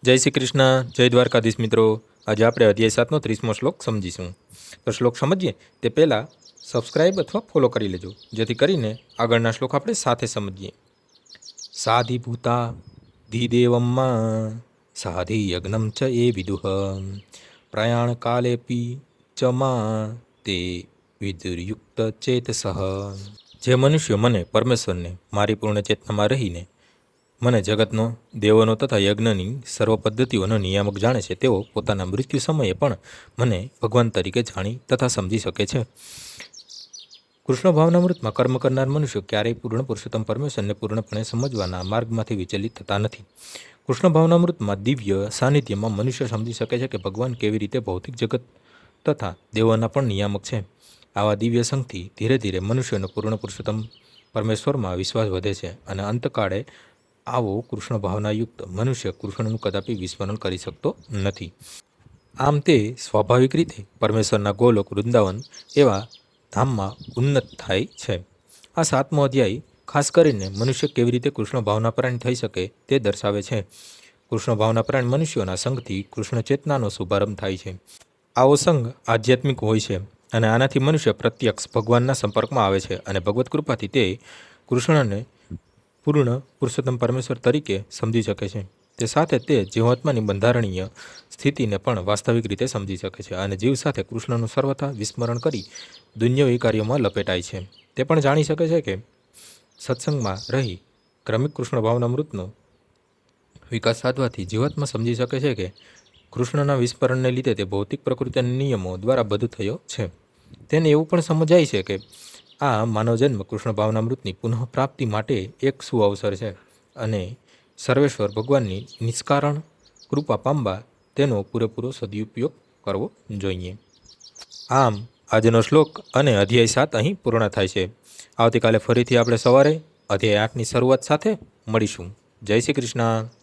જય શ્રી કૃષ્ણ, જય દ્વારકાધીશ મિત્રો। આજે આપણે અધ્યાય 7નો 30મો શ્લોક સમજીશું। તો શ્લોક સમજીએ તે પહેલાં સબસ્ક્રાઈબ અથવા ફોલો કરી લેજો, જેથી કરીને આગળના શ્લોક આપણે સાથે સમજીએ। સાધિભૂતા ધીદેવમ્મા સાધિ યજ્ઞમ ચ એ વિદુઃ પ્રયાણ કાલેપી ચ મા તે વિદુર્યુક્ત ચેતસઃ। જે મનુષ્યો મને પરમેશ્વરને મારી પૂર્ણ ચેતનામાં રહીને મને જગતનો, દેવોનો તથા યજ્ઞની સર્વ પદ્ધતિઓનો નિયામક જાણે છે, તેઓ પોતાના મૃત્યુ સમયે પણ મને ભગવાન તરીકે જાણી તથા સમજી શકે છે। કૃષ્ણ ભાવનામૃતમાં કર્મ કરનાર મનુષ્યો ક્યારેય પૂર્ણ પુરુષોત્તમ પરમેશ્વરને પૂર્ણપણે સમજવાના માર્ગમાંથી વિચલિત થતા નથી। કૃષ્ણ ભાવનામૃતમાં દિવ્ય સાનિધ્યમાં મનુષ્ય સમજી શકે છે કે ભગવાન કેવી રીતે ભૌતિક જગત તથા દેવોના પણ નિયામક છે। આવા દિવ્ય સંઘથી ધીરે ધીરે મનુષ્યનો પૂર્ણ પુરુષોત્તમ પરમેશ્વરમાં વિશ્વાસ વધે છે અને અંતકાળે આવો કૃષ્ણ ભાવનાયુક્ત મનુષ્ય કૃષ્ણનું કદાપી વિસ્મરણ કરી શકતો નથી। આમ તે સ્વાભાવિક રીતે પરમેશ્વરના ગોલોક વૃંદાવન એવા ધામમાં ઉન્નત થાય છે। આ 7મો અધ્યાય ખાસ કરીને મનુષ્ય કેવી રીતે કૃષ્ણ ભાવનાપરાયણ થઈ શકે તે દર્શાવે છે। કૃષ્ણ ભાવનાપરાયણ મનુષ્યોના સંઘથી કૃષ્ણ ચેતનાનો શુભારંભ થાય છે। આવો સંઘ આધ્યાત્મિક હોય છે અને આનાથી મનુષ્ય પ્રત્યક્ષ ભગવાનના સંપર્કમાં આવે છે અને ભગવત કૃપાથી તે કૃષ્ણને પૂર્ણ પુરુષોત્તમ પરમેશ્વર તરીકે સમજી શકે છે। તે સાથે તે જીવાત્માની બંધારણીય સ્થિતિને પણ વાસ્તવિક રીતે સમજી શકે છે અને જીવ સાથે કૃષ્ણનું સર્વથા વિસ્મરણ કરી દુન્યવી કાર્યોમાં લપેટાય છે। તે પણ જાણી શકે છે કે સત્સંગમાં રહી ક્રમિક કૃષ્ણ ભાવનામૃતનો વિકાસ સાધવાથી જીવાત્મા સમજી શકે છે કે કૃષ્ણના વિસ્મરણને લીધે તે ભૌતિક પ્રકૃતિના નિયમો દ્વારા બદ્ધ થયો છે। તેને એવું પણ સમજાય છે કે આ માનવજન્મ કૃષ્ણ ભાવનામૃતની પુનઃ પ્રાપ્તિ માટે એક સુઅવસર છે અને સર્વેશ્વર ભગવાનની નિષ્કારણ કૃપા પામવા તેનો પૂરેપૂરો સદુપયોગ કરવો જોઈએ। આમ આજનો શ્લોક અને અધ્યાય 7 અહીં પૂર્ણ થાય છે। આવતીકાલે ફરીથી આપણે સવારે અધ્યાય 8ની શરૂઆત સાથે મળીશું। જય શ્રી કૃષ્ણ।